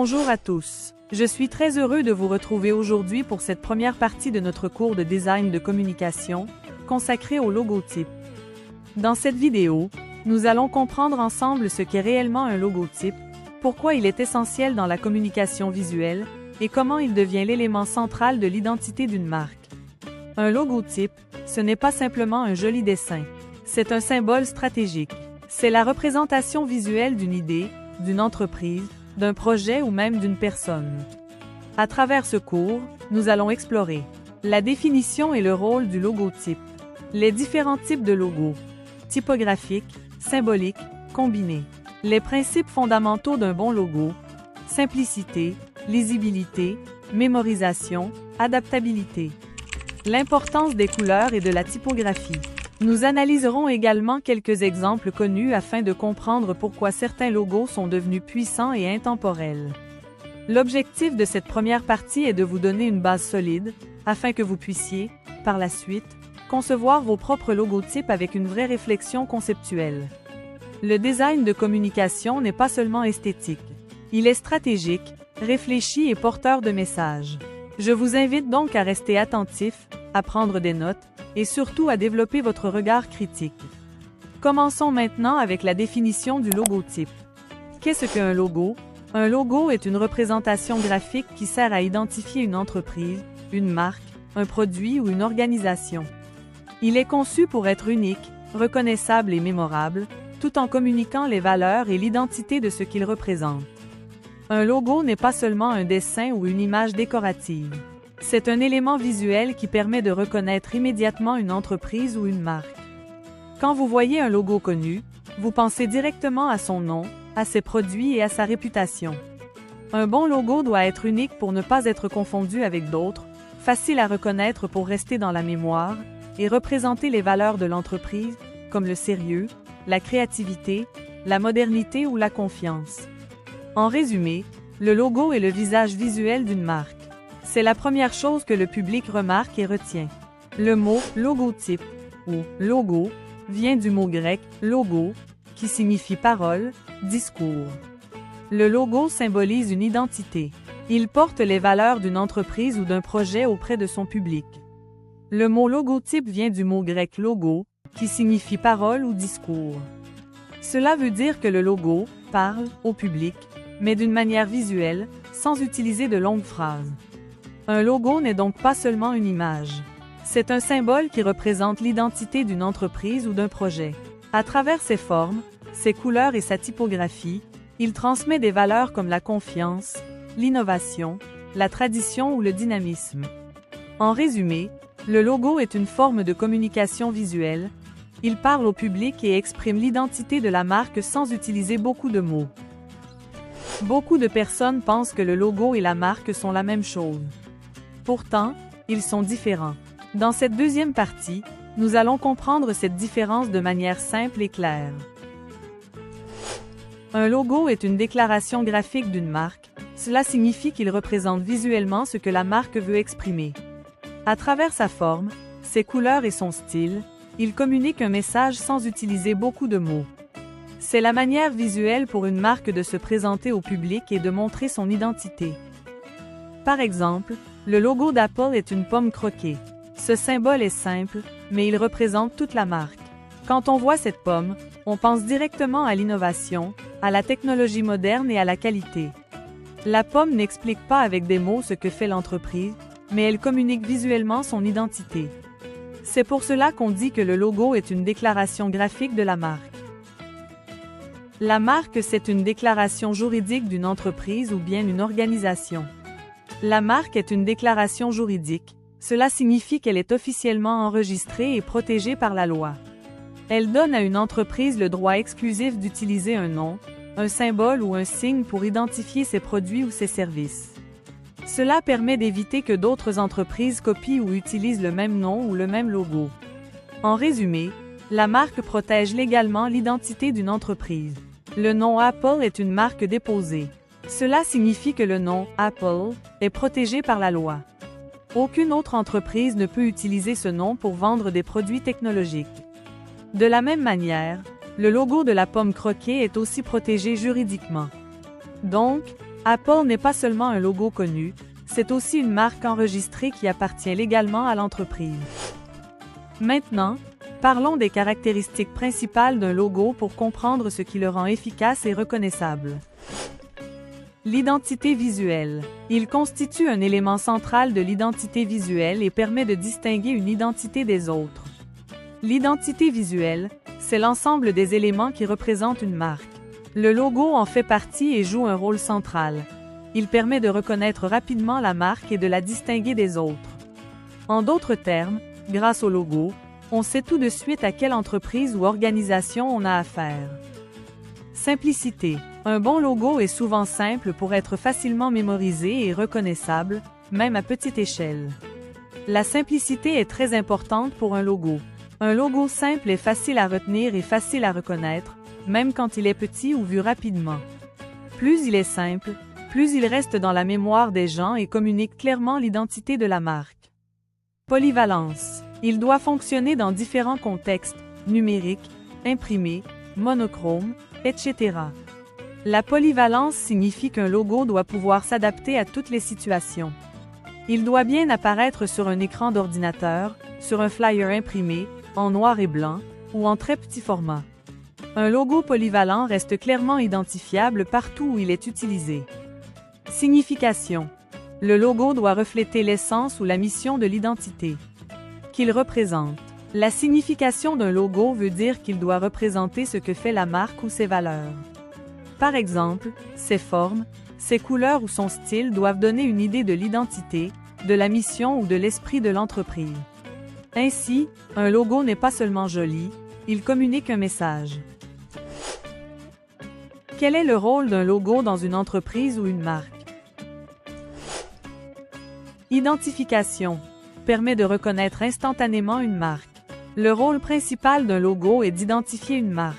Bonjour à tous. Je suis très heureux de vous retrouver aujourd'hui pour cette première partie de notre cours de design de communication, consacré au logotype. Dans cette vidéo, nous allons comprendre ensemble ce qu'est réellement un logotype, pourquoi il est essentiel dans la communication visuelle, et comment il devient l'élément central de l'identité d'une marque. Un logotype, ce n'est pas simplement un joli dessin. C'est un symbole stratégique. C'est la représentation visuelle d'une idée, d'une entreprise, d'un projet ou même d'une personne. À travers ce cours, nous allons explorer la définition et le rôle du logotype, les différents types de logos, typographiques, symboliques, combinés, les principes fondamentaux d'un bon logo, simplicité, lisibilité, mémorisation, adaptabilité, l'importance des couleurs et de la typographie. Nous analyserons également quelques exemples connus afin de comprendre pourquoi certains logos sont devenus puissants et intemporels. L'objectif de cette première partie est de vous donner une base solide, afin que vous puissiez, par la suite, concevoir vos propres logotypes avec une vraie réflexion conceptuelle. Le design de communication n'est pas seulement esthétique. Il est stratégique, réfléchi et porteur de messages. Je vous invite donc à rester attentif, à prendre des notes, et surtout à développer votre regard critique. Commençons maintenant avec la définition du logotype. Qu'est-ce qu'un logo? Un logo est une représentation graphique qui sert à identifier une entreprise, une marque, un produit ou une organisation. Il est conçu pour être unique, reconnaissable et mémorable, tout en communiquant les valeurs et l'identité de ce qu'il représente. Un logo n'est pas seulement un dessin ou une image décorative. C'est un élément visuel qui permet de reconnaître immédiatement une entreprise ou une marque. Quand vous voyez un logo connu, vous pensez directement à son nom, à ses produits et à sa réputation. Un bon logo doit être unique pour ne pas être confondu avec d'autres, facile à reconnaître pour rester dans la mémoire, et représenter les valeurs de l'entreprise, comme le sérieux, la créativité, la modernité ou la confiance. En résumé, le logo est le visage visuel d'une marque. C'est la première chose que le public remarque et retient. Le mot « logotype » ou « logo » vient du mot grec « logo » qui signifie parole, discours. Le logo symbolise une identité. Il porte les valeurs d'une entreprise ou d'un projet auprès de son public. Le mot logotype vient du mot grec « logo » qui signifie parole ou discours. Cela veut dire que le logo parle au public, mais d'une manière visuelle, sans utiliser de longues phrases. Un logo n'est donc pas seulement une image. C'est un symbole qui représente l'identité d'une entreprise ou d'un projet. À travers ses formes, ses couleurs et sa typographie, il transmet des valeurs comme la confiance, l'innovation, la tradition ou le dynamisme. En résumé, le logo est une forme de communication visuelle. Il parle au public et exprime l'identité de la marque sans utiliser beaucoup de mots. Beaucoup de personnes pensent que le logo et la marque sont la même chose. Pourtant, ils sont différents. Dans cette deuxième partie, nous allons comprendre cette différence de manière simple et claire. Un logo est une déclaration graphique d'une marque. Cela signifie qu'il représente visuellement ce que la marque veut exprimer. À travers sa forme, ses couleurs et son style, il communique un message sans utiliser beaucoup de mots. C'est la manière visuelle pour une marque de se présenter au public et de montrer son identité. Par exemple, le logo d'Apple est une pomme croquée. Ce symbole est simple, mais il représente toute la marque. Quand on voit cette pomme, on pense directement à l'innovation, à la technologie moderne et à la qualité. La pomme n'explique pas avec des mots ce que fait l'entreprise, mais elle communique visuellement son identité. C'est pour cela qu'on dit que le logo est une déclaration graphique de la marque. La marque, c'est une déclaration juridique d'une entreprise ou bien une organisation. La marque est une déclaration juridique. Cela signifie qu'elle est officiellement enregistrée et protégée par la loi. Elle donne à une entreprise le droit exclusif d'utiliser un nom, un symbole ou un signe pour identifier ses produits ou ses services. Cela permet d'éviter que d'autres entreprises copient ou utilisent le même nom ou le même logo. En résumé, la marque protège légalement l'identité d'une entreprise. Le nom Apple est une marque déposée. Cela signifie que le nom Apple est protégé par la loi. Aucune autre entreprise ne peut utiliser ce nom pour vendre des produits technologiques. De la même manière, le logo de la pomme croquée est aussi protégé juridiquement. Donc, Apple n'est pas seulement un logo connu, c'est aussi une marque enregistrée qui appartient légalement à l'entreprise. Maintenant, parlons des caractéristiques principales d'un logo pour comprendre ce qui le rend efficace et reconnaissable. L'identité visuelle. Il constitue un élément central de l'identité visuelle et permet de distinguer une identité des autres. L'identité visuelle, c'est l'ensemble des éléments qui représentent une marque. Le logo en fait partie et joue un rôle central. Il permet de reconnaître rapidement la marque et de la distinguer des autres. En d'autres termes, grâce au logo, on sait tout de suite à quelle entreprise ou organisation on a affaire. Simplicité. Un bon logo est souvent simple pour être facilement mémorisé et reconnaissable, même à petite échelle. La simplicité est très importante pour un logo. Un logo simple est facile à retenir et facile à reconnaître, même quand il est petit ou vu rapidement. Plus il est simple, plus il reste dans la mémoire des gens et communique clairement l'identité de la marque. Polyvalence. Il doit fonctionner dans différents contextes, numériques, imprimés, monochromes, etc. La polyvalence signifie qu'un logo doit pouvoir s'adapter à toutes les situations. Il doit bien apparaître sur un écran d'ordinateur, sur un flyer imprimé, en noir et blanc, ou en très petit format. Un logo polyvalent reste clairement identifiable partout où il est utilisé. Signification. Le logo doit refléter l'essence ou la mission de l'identité qu'il représente. La signification d'un logo veut dire qu'il doit représenter ce que fait la marque ou ses valeurs. Par exemple, ses formes, ses couleurs ou son style doivent donner une idée de l'identité, de la mission ou de l'esprit de l'entreprise. Ainsi, un logo n'est pas seulement joli, il communique un message. Quel est le rôle d'un logo dans une entreprise ou une marque? Identification. Permet de reconnaître instantanément une marque. Le rôle principal d'un logo est d'identifier une marque.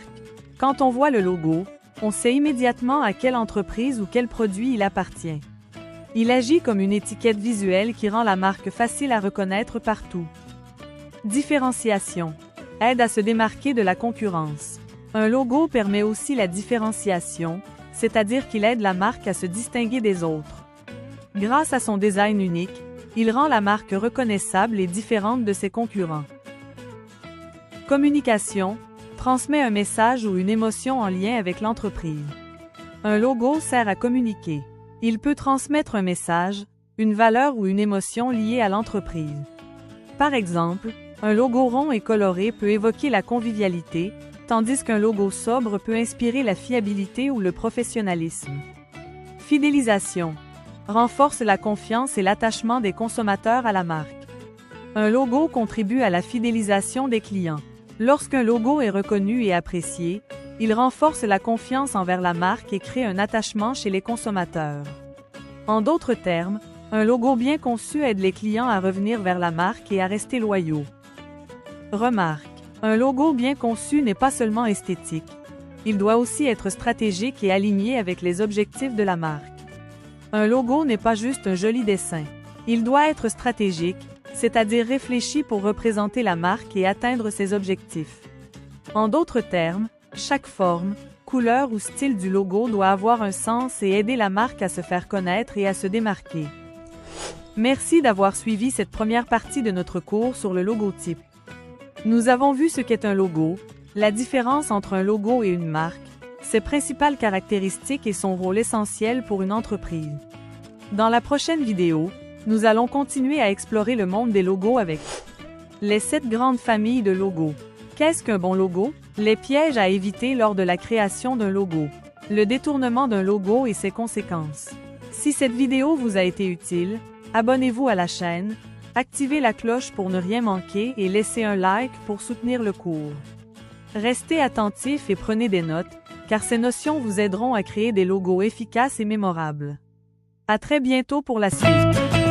Quand on voit le logo, on sait immédiatement à quelle entreprise ou quel produit il appartient. Il agit comme une étiquette visuelle qui rend la marque facile à reconnaître partout. Différenciation. Aide à se démarquer de la concurrence. Un logo permet aussi la différenciation, c'est-à-dire qu'il aide la marque à se distinguer des autres. Grâce à son design unique, il rend la marque reconnaissable et différente de ses concurrents. Communication. Transmet un message ou une émotion en lien avec l'entreprise. Un logo sert à communiquer. Il peut transmettre un message, une valeur ou une émotion liée à l'entreprise. Par exemple, un logo rond et coloré peut évoquer la convivialité, tandis qu'un logo sobre peut inspirer la fiabilité ou le professionnalisme. Fidélisation. Renforce la confiance et l'attachement des consommateurs à la marque. Un logo contribue à la fidélisation des clients. Lorsqu'un logo est reconnu et apprécié, il renforce la confiance envers la marque et crée un attachement chez les consommateurs. En d'autres termes, un logo bien conçu aide les clients à revenir vers la marque et à rester loyaux. Remarque. Un logo bien conçu n'est pas seulement esthétique. Il doit aussi être stratégique et aligné avec les objectifs de la marque. Un logo n'est pas juste un joli dessin. Il doit être stratégique, c'est-à-dire réfléchi pour représenter la marque et atteindre ses objectifs. En d'autres termes, chaque forme, couleur ou style du logo doit avoir un sens et aider la marque à se faire connaître et à se démarquer. Merci d'avoir suivi cette première partie de notre cours sur le logotype. Nous avons vu ce qu'est un logo, la différence entre un logo et une marque, ses principales caractéristiques et son rôle essentiel pour une entreprise. Dans la prochaine vidéo, nous allons continuer à explorer le monde des logos avec les 7 grandes familles de logos. Qu'est-ce qu'un bon logo? Les pièges à éviter lors de la création d'un logo. Le détournement d'un logo et ses conséquences. Si cette vidéo vous a été utile, abonnez-vous à la chaîne, activez la cloche pour ne rien manquer et laissez un like pour soutenir le cours. Restez attentifs et prenez des notes, car ces notions vous aideront à créer des logos efficaces et mémorables. À très bientôt pour la suite.